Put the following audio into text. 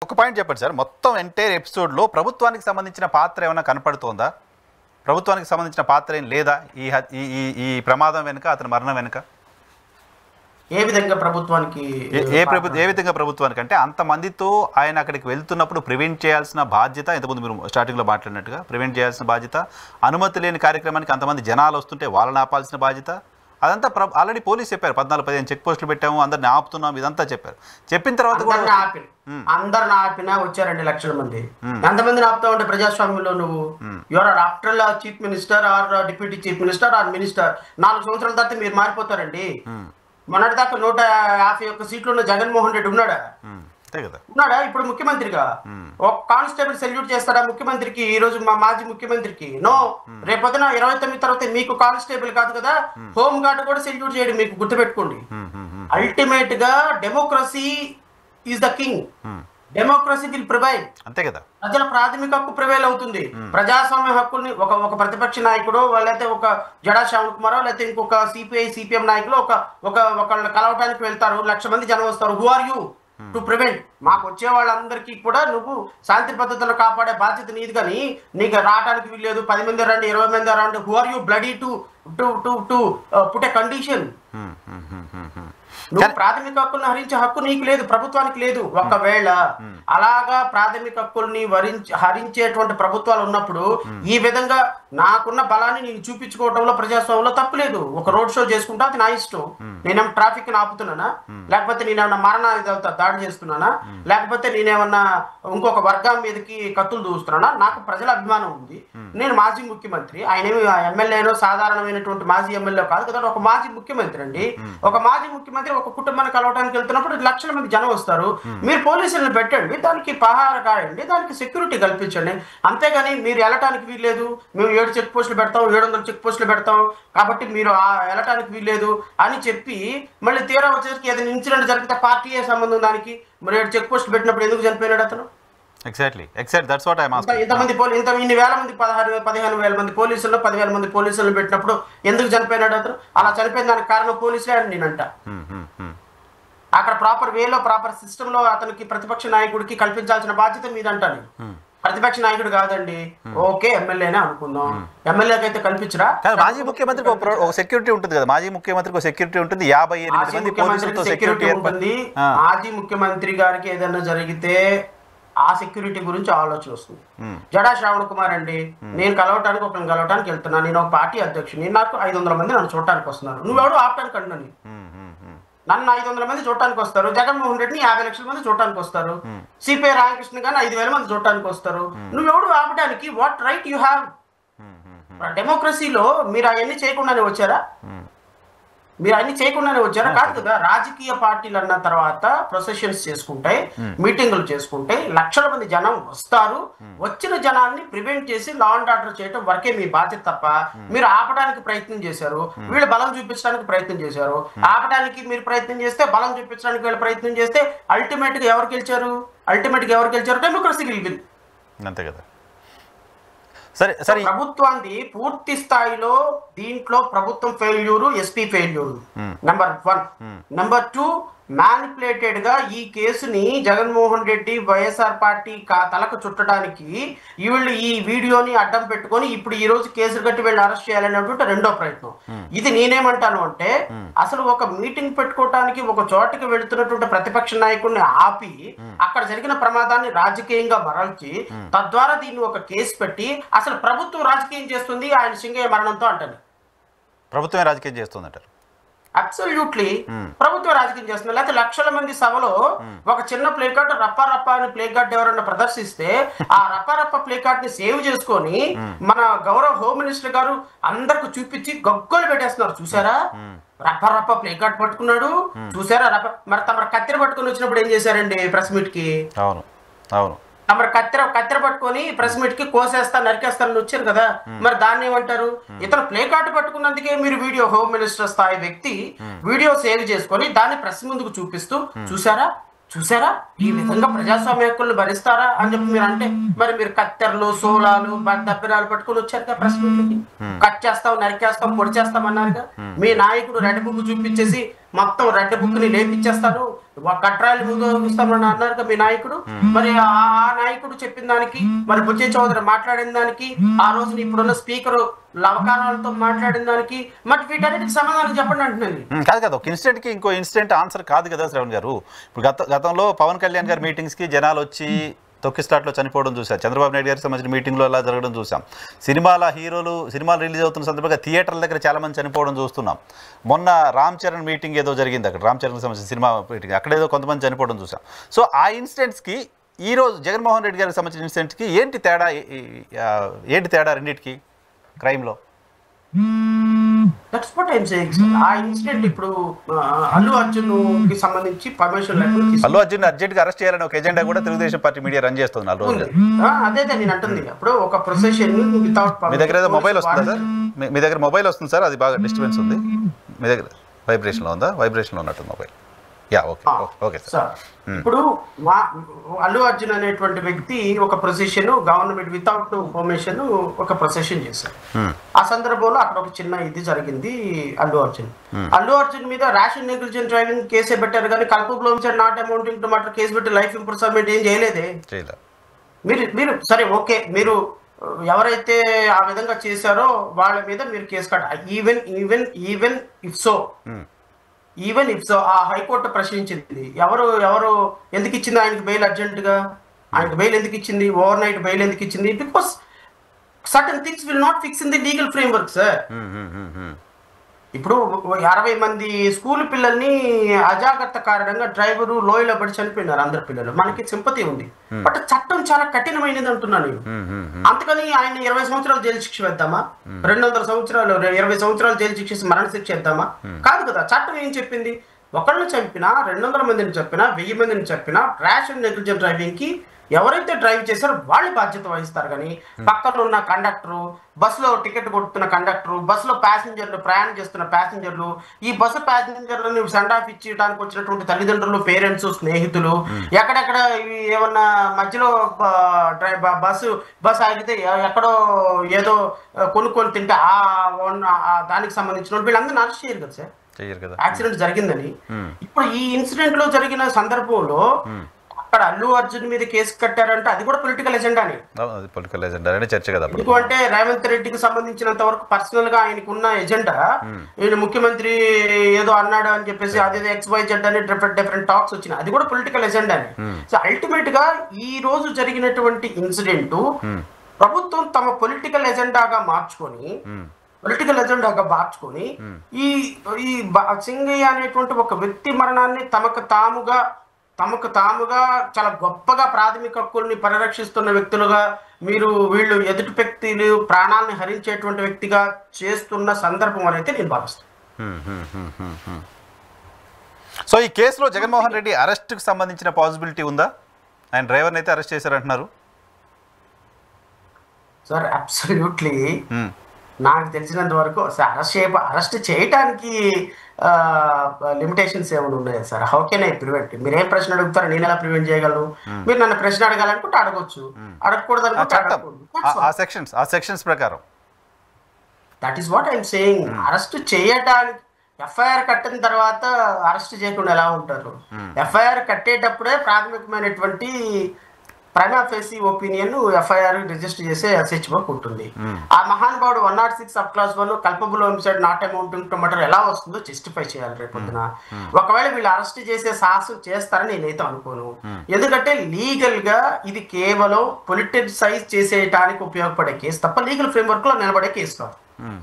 ఒక పాయింట్ చెప్పండి సార్, మొత్తం ఎంటైర్ ఎపిసోడ్లో ప్రభుత్వానికి సంబంధించిన పాత్ర ఏమైనా కనపడుతోందా? ప్రభుత్వానికి సంబంధించిన పాత్ర ఏం లేదా ఈ ప్రమాదం వెనుక, అతని మరణం వెనుక? ఏ విధంగా ప్రభుత్వానికి ఏ విధంగా ప్రభుత్వానికి అంటే అంతమందితో ఆయన అక్కడికి వెళ్తున్నప్పుడు ప్రివెంట్ చేయాల్సిన బాధ్యత, ఇంతకుముందు మీరు స్టార్టింగ్లో మాట్లాడినట్టుగా ప్రివెంట్ చేయాల్సిన బాధ్యత, అనుమతి లేని కార్యక్రమానికి అంతమంది జనాలు వస్తుంటే వాళ్ళని ఆపాల్సిన బాధ్యత, అదంతా ఆల్రెడీ పోలీసు చెప్పారు. 14-15 చెక్ పోస్టులు పెట్టాము, అందరిని ఆపుతున్నాం, ఇదంతా చెప్పారు. చెప్పిన తర్వాత కూడా అందరిని ఆపినా వచ్చారు 2 లక్షల మంది. ఎంతమందిని ఆపుతా ఉంటే ప్రజాస్వామ్యంలో నువ్వు your after chief minister or deputy chief minister or minister 4 సంవత్సరాల తర్వాత మీరు మారిపోతారండి. మొన్నటిదాకా 151 సీట్లు ఉన్న జగన్మోహన్ రెడ్డి ఉన్నాడా? ఇప్పుడు ముఖ్యమంత్రిగా ఒక కానిస్టేబుల్ సెల్యూట్ చేస్తాడా ముఖ్యమంత్రికి? ఈ రోజు మా మాజీ ముఖ్యమంత్రికి నో. రేపొద్దున 29 తర్వాత మీకు కానిస్టేబుల్ కాదు కదా, హోమ్ గార్డ్ కూడా సెల్యూట్ చేయడం. మీకు గుర్తుపెట్టుకోండి, అల్టిమేట్ గా democracy is the king. Democracy will prevail. అంతే కదా, ప్రజల ప్రాథమిక హక్కు ప్రివైల్ అవుతుంది. ప్రజాస్వామ్య హక్కుల్ని ఒక ప్రతిపక్ష నాయకుడు, లేకపోతే ఒక జడా శ్యామ్ కుమార్, లేకపోతే ఇంకొక సిపిఐ సిపిఎం నాయకులు ఒకళ్ళు కలవటానికి వెళ్తారు, 1 లక్ష మంది జనం వస్తారు. Who are you to prevent? మాకు వచ్చే వాళ్ళందరికీ కూడా నువ్వు శాంతి భద్రతలు కాపాడే బాధ్యత నీది, కానీ నీకు రావడానికి వీల్లేదు. 10 మంది రండి, 20 మంది రండి. Who are you bloody to put a condition? నువ్వు ప్రాథమిక హక్కుల్ని హరించే హక్కు నీకు లేదు, ప్రభుత్వానికి లేదు. ఒకవేళ అలాగా ప్రాథమిక హక్కుల్ని హరించేటువంటి ప్రభుత్వాలు ఉన్నప్పుడు ఈ విధంగా నాకున్న బలాన్ని నేను చూపించుకోవడంలో ప్రజాస్వామ్యంలో తప్పు లేదు. ఒక రోడ్ షో చేసుకుంటా, అది నా ఇష్టం. నేనేమన్నా ట్రాఫిక్ ని ఆపుతున్నానా? లేకపోతే నేనేమన్నా మరణాయుధాలతో దాడి చేస్తున్నానా? లేకపోతే నేనేమన్నా ఇంకొక వర్గం మీదకి కత్తులు దూస్తున్నానా? నాకు ప్రజల అభిమానం ఉంది. నేను మాజీ ముఖ్యమంత్రి. ఆయన ఎమ్మెల్యేనో సాధారణమైనటువంటి మాజీ ఎమ్మెల్యే కాదు కదా, ఒక మాజీ ముఖ్యమంత్రి అండి. ఒక మాజీ ముఖ్యమంత్రి ఒక కుటుంబాన్ని కలవడానికి వెళ్తున్నప్పుడు 1 లక్షల మంది జనం వస్తారు. మీరు పోలీసులను పెట్టండి, దానికి పహార కాయండి, దానికి సెక్యూరిటీ కల్పించండి. అంతేగాని మీరు వెళ్ళటానికి వీల్లేదు, మేము 7 చెక్ పోస్టులు పెడతాం, 700 చెక్ పోస్టులు పెడతాం, కాబట్టి మీరు వెళ్ళటానికి వీల్లేదు అని చెప్పి మళ్ళీ తీరా వచ్చేసరికి ఏదైనా ఇన్సిడెంట్ జరిగితే పార్టీయే సంబంధం దానికి. మరి 7 చెక్ పోస్టులు పెట్టినప్పుడు ఎందుకు చనిపోయినాడు అతను? ఇంతమంది ఇన్ని వేల మంది 15 వేల మంది పోలీసులు 10,000 మంది పోలీసులు పెట్టినప్పుడు ఎందుకు చనిపోయినాడు అతను? అలా చనిపోయిన దానికి కారణం పోలీసులే అని నేనంట. అక్కడ ప్రాపర్ వేలో, ప్రాపర్ సిస్టమ్ లో అతనికి ప్రతిపక్ష నాయకుడికి కల్పించాల్సిన బాధ్యత మీదంటాను. ప్రతిపక్ష నాయకుడు కాదండి, ఓకే ఎమ్మెల్యేనే అనుకుందాం. ఎమ్మెల్యేకి అయితే కల్పించరా? మాజీ ముఖ్యమంత్రికి ఒక సెక్యూరిటీ ఉంటుంది కదా, మాజీ ముఖ్యమంత్రికి ఒక సెక్యూరిటీ ఉంటుంది. 58 మంది పోలీసులతో సెక్యూరిటీ ఉంటుంది. మాజీ ముఖ్యమంత్రి గారికి ఏదైనా జరిగితే ఆ సెక్యూరిటీ గురించి ఆలోచన వస్తుంది. జడా శ్రావణ్ కుమార్ అండి, నేను ఒకరిని కలవటానికి వెళ్తున్నా, నేను ఒక పార్టీ అధ్యక్షుని, నాకు 500 మంది నన్ను చూడటానికి వస్తున్నారు. నువ్వెవడు ఆపటానికి అంటున్నాను? నన్ను 500 మంది చూడటానికి వస్తారు. జగన్మోహన్ రెడ్డిని 50 లక్షల మంది చూడటానికి వస్తారు. సిపిఐ రామకృష్ణ గారిని 5,000 మంది చూడటానికి వస్తారు. నువ్వెవడు ఆపడానికి? What right you have? డెమోక్రసీలో మీరు అవన్నీ చేయకుండానే వచ్చారా? కాదు కదా. రాజకీయ పార్టీలు అన్న తర్వాత ప్రొసెషన్స్ చేసుకుంటాయి, మీటింగులు చేసుకుంటాయి, లక్షల మంది జనం వస్తారు. వచ్చిన జనాన్ని ప్రివెంట్ చేసి లా అండ్ ఆర్డర్ చేయడం వరకే మీ బాధ్యత తప్ప మీరు ఆపడానికి ప్రయత్నం చేశారు, వీళ్ళు బలం చూపించడానికి ప్రయత్నం చేశారు. ఆపడానికి మీరు ప్రయత్నం చేస్తే, బలం చూపించడానికి వీళ్ళు ప్రయత్నం చేస్తే అల్టిమేట్ గా ఎవరు గెలిచారు? Democracy will. అంతే కదా. ప్రభుత్వాన్ని పూర్తి స్థాయిలో దీంట్లో ప్రభుత్వం failure, SP failure number 1. Number 2, manipulated గా ఈ కేసుని జగన్మోహన్ రెడ్డి వైఎస్ఆర్ పార్టీ తలకు చుట్టడానికి వీళ్ళు ఈ వీడియోని అడ్డం పెట్టుకొని ఇప్పుడు ఈ రోజు కేసులు కట్టి వీళ్ళు అరెస్ట్ చేయాలనేటువంటి రెండో ప్రయత్నం. ఇది నేనేమంటాను అంటే, అసలు ఒక మీటింగ్ పెట్టుకోవటానికి ఒక చోటకి వెళుతున్నటువంటి ప్రతిపక్ష నాయకుడిని ఆపి అక్కడ జరిగిన ప్రమాదాన్ని రాజకీయంగా మరల్చి తద్వారా దీన్ని ఒక కేసు పెట్టి అసలు ప్రభుత్వం రాజకీయం చేస్తుంది ఆయన సింగయ్య మరణంతో అంటారు. ప్రభుత్వమే రాజకీయం చేస్తుందంటారు. అబ్సల్యూట్లీ ప్రభుత్వం రాజకీయం చేస్తున్నారు. లేకపోతే లక్షల మంది సభలో ఒక చిన్న ప్లే కార్డ్ రప్ప అని ప్లే కార్డ్ ఎవరన్నా ప్రదర్శిస్తే ఆ రప్ప ప్లే కార్డ్ ని సేవ్ చేసుకొని మన గౌరవ హోమ్ మినిస్టర్ గారు అందరికి చూపించి గగ్గోలు పెట్టేస్తున్నారు. చూసారా, రప్ప ప్లే కార్డ్ పట్టుకున్నాడు, చూసారా మరి తమ కత్తెర పట్టుకుని వచ్చినప్పుడు ఏం చేశారండి ప్రెస్ మీట్ కి? మరి కత్తెర పట్టుకొని ప్రెస్ మీట్ కి కోసేస్తా నరికేస్తానని వచ్చారు కదా, మరి దాన్ని ఏమంటారు? ఇతను ప్లే కార్డు పట్టుకున్నందుకే మీరు వీడియో, హోమ్ మినిస్టర్ స్థాయి వ్యక్తి వీడియో సేవ్ చేసుకొని దాన్ని ప్రెస్ ముందుకు చూపిస్తూ చూసారా ఈ విధంగా ప్రజాస్వామ్య హక్కులను భరిస్తారా అని చెప్పి మీరు అంటే, మరి మీరు కత్తెరలు, సోలాలు, దబ్బిరాలు పట్టుకుని వచ్చారు కదా ప్రెస్ మీట్కి. కట్ చేస్తాం, నరికేస్తాం, పొడి చేస్తాం అన్నారుగా. మీ నాయకుడు రెడ్ బుక్ చూపించేసి మొత్తం రెడ్ బుక్ ని లేపిచ్చేస్తాను, కట్రాలు ఉపయోగిస్తామని అన్నారు మీ నాయకుడు. మరి ఆ నాయకుడు చెప్పిన దానికి, మరి బుచ్చయ్య చౌదరి మాట్లాడిన దానికి, ఆ రోజున ఇప్పుడున్న స్పీకర్ లవకారాలతో మాట్లాడిన దానికి, మరి వీటన్నిటికి సమాధానం చెప్పండి అంటున్నది. కాదు కదా, ఒక ఇన్సిడెంట్కి ఇంకో ఇన్సిడెంట్ ఆన్సర్ కాదు కదా శ్రవణ్ గారు. ఇప్పుడు గతంలో పవన్ కళ్యాణ్ గారి మీటింగ్స్కి జనాలు వచ్చి తొక్కిస్లాట్లో చనిపోవడం చూసాం. చంద్రబాబు నాయుడు గారికి సంబంధించిన మీటింగ్లో అలా జరగడం చూసాం. సినిమాలు రిలీజ్ అవుతున్న సందర్భంగా థియేటర్ల దగ్గర చాలామంది చనిపోవడం చూస్తున్నాం. మొన్న రామ్ చరణ్ మీటింగ్ ఏదో జరిగింది, అక్కడ రామ్ చరణ్కి సంబంధించిన సినిమా మీటింగ్, అక్కడ ఏదో కొంతమంది చనిపోవడం చూసాం. సో ఆ ఇన్సిడెంట్స్కి ఈరోజు జగన్మోహన్ రెడ్డి గారికి సంబంధించిన ఇన్సిడెంట్కి ఏంటి తేడా రెండింటికి క్రైమ్లో? That's what I am saying sir. ఆ ఇన్సిడెంట్ ఇప్పుడు అల్లు అర్జున్ కి సంబంధించి పర్మిషన్ లేకుండా అల్లు అర్జున్ అర్జెంట్గా అరెస్ట్ చేయాలని ఒక ఎజెండా కూడా తెలుగుదేశం పార్టీ మీడియా రన్ చేస్తుంది నాలుగు రోజులు. అదే నేను అంటుంది. అప్పుడు ఒక ప్రొసెషన్ వితౌట్ మీ దగ్గర ఏదో మొబైల్ వస్తుందా సార్? మీ దగ్గర మొబైల్ వస్తుంది సార్, అది బాగా డిస్టర్బెన్స్ ఉంది. మీ దగ్గర వైబ్రేషన్లో ఉందా? వైబ్రేషన్లో ఉన్నట్టుంది మొబైల్. Yeah, okay sir. ఇప్పుడు అల్లు అర్జున్ అనేటువంటి వ్యక్తి ఒక ప్రొసెషన్ గవర్నమెంట్ వితౌట్ పర్మిషన్ ఒక ప్రొసెషన్ చేశారు. ఆ సందర్భంలో అక్కడ ఒక చిన్న ఇది జరిగింది. అల్లు అర్జున్ మీద ర్యాష్ నెగ్లిజెంట్ డ్రైవింగ్ కేసే పెట్టారు, కానీ culpable homicide not amounting to murder case పెట్టి లైఫ్ ఇంప్రిజన్మెంట్ ఏం చేయలేదే. మీరు సరే ఓకే, మీరు ఎవరైతే ఆ విధంగా చేశారో వాళ్ళ మీద మీరు కేసు కట్టాలి. ఈవెన్ ఇఫ్ సో ఆ హైకోర్టు ప్రశ్నించింది, ఎవరు ఎందుకు ఇచ్చింది ఆయనకి బెయిల్ అర్జెంటుగా, ఆయనకి బెయిల్ ఎందుకు ఇచ్చింది, ఓవర్ నైట్ బెయిల్ ఎందుకు ఇచ్చింది? Because certain things will not fix in the legal framework sir. ఇప్పుడు 60 మంది స్కూల్ పిల్లల్ని అజాగ్రత్త కారణంగా డ్రైవరు లోయలో పడి చనిపోయినారు అందరు పిల్లలు. మనకి సింపతి ఉంది, బట్ చట్టం చాలా కఠినమైనది అంటున్నాను. అంతకని ఆయన 20 సంవత్సరాలు జైలు శిక్ష వేద్దామా? 200 సంవత్సరాలు 20 సంవత్సరాలు జైలు శిక్ష మరణ శిక్ష వేద్దామా? కాదు కదా. చట్టం ఏం చెప్పింది? ఒకళ్ళని చంపినా, 200 మందిని చంపినా, 1000 మందిని చంపినా ర్యాష్ అండ్ నెగ్లిజెంట్ డ్రైవింగ్ కి ఎవరైతే డ్రైవ్ చేశారో వాళ్ళు బాధ్యత వహిస్తారు. కానీ పక్కన ఉన్న కండక్టరు, బస్సులో టికెట్ కొడుతున్న కండక్టరు, బస్సులో ప్యాసింజర్లు, ప్రయాణం చేస్తున్న ప్యాసింజర్లు, ఈ బస్సు ప్యాసింజర్లను సెండ్ ఆఫ్ ఇచ్చేయడానికి వచ్చినటువంటి తల్లిదండ్రులు, పేరెంట్స్, స్నేహితులు, ఎక్కడెక్కడ ఏమన్నా మధ్యలో బస్సు ఆగితే ఎక్కడో ఏదో కొనుక్కొని తింటే దానికి సంబంధించిన వీళ్ళందరినీ అరెస్ట్ చేయరు కదా సార్, యాక్సిడెంట్ జరిగిందని. ఇప్పుడు ఈ ఇన్సిడెంట్ లో జరిగిన సందర్భంలో అక్కడ అల్లు అర్జున్ మీద కేసు కట్టారంటే అది కూడా పొలిటికల్ ఎజెండానే. ఎందుకంటే రేవంత్ రెడ్డికి సంబంధించినంత వరకు పర్సనల్ గా ఆయనకున్న ఎజెండా, ఈయన ముఖ్యమంత్రి ఏదో అన్నాడు అని చెప్పేసి అదేదో XYZ అని డిఫరెంట్ టాక్స్ వచ్చినాయి, అది కూడా పొలిటికల్ ఎజెండానే. సో అల్టిమేట్ గా ఈ రోజు జరిగినటువంటి ఇన్సిడెంట్ ప్రభుత్వం తమ పొలిటికల్ ఎజెండాగా మార్చుకొని ఈ సింగయ్య అనేటువంటి ఒక వ్యక్తి మరణాన్ని తమకు తాముగా చాలా గొప్పగా ప్రాథమిక హక్కుల్ని పరిరక్షిస్తున్న వ్యక్తులుగా వీళ్ళు ఎదుటి వ్యక్తులు ప్రాణాలను హరించేటువంటి వ్యక్తిగా చేస్తున్న సందర్భం అనేది నేను భావిస్తాను. సో ఈ కేసులో జగన్మోహన్ రెడ్డి అరెస్ట్కి సంబంధించిన పాసిబిలిటీ ఉందా? ఆయన డ్రైవర్ని అయితే అరెస్ట్ చేశారంటున్నారు సార్. అబ్సల్యూట్లీ నాకు తెలిసినంత వరకు అరెస్ట్ చేయటానికి లిమిటేషన్స్ ఏమైనా ఉన్నాయా sir? How can I prevent? మీరు ఏం ప్రశ్న అడుగుతారో నేను ఎలా ప్రివెంట్ చేయగలను? మీరు నన్ను ప్రశ్న అడగాలనుకుంటే అడగొచ్చు, అడగకూడదు అనుకుంటే ప్రకారం. That is what I'm saying. Arrest చేయటానికి FIR కట్టిన తర్వాత అరెస్ట్ చేయకుండా ఎలా ఉంటారు? FIR కట్టేటప్పుడే ప్రాథమికమైనటువంటి prima facie opinion FIR register చేసే SHO ఉంటుంది. ఆ మహానుభావుడు 106 sub class 1 culpable homicide not amounting to murder ఎలా వస్తుందో జస్టిఫై చేయాలి రేపొద్దున. ఒకవేళ వీళ్ళు అరెస్ట్ చేసే సాహసం చేస్తారని నేనైతే అనుకోను. ఎందుకంటే లీగల్ గా ఇది కేవలం పొలిటిసైజ్ చేసేయడానికి ఉపయోగపడే కేసు తప్ప లీగల్ ఫ్రేమ్వర్క్ లో నిలబడే కేసు కాదు.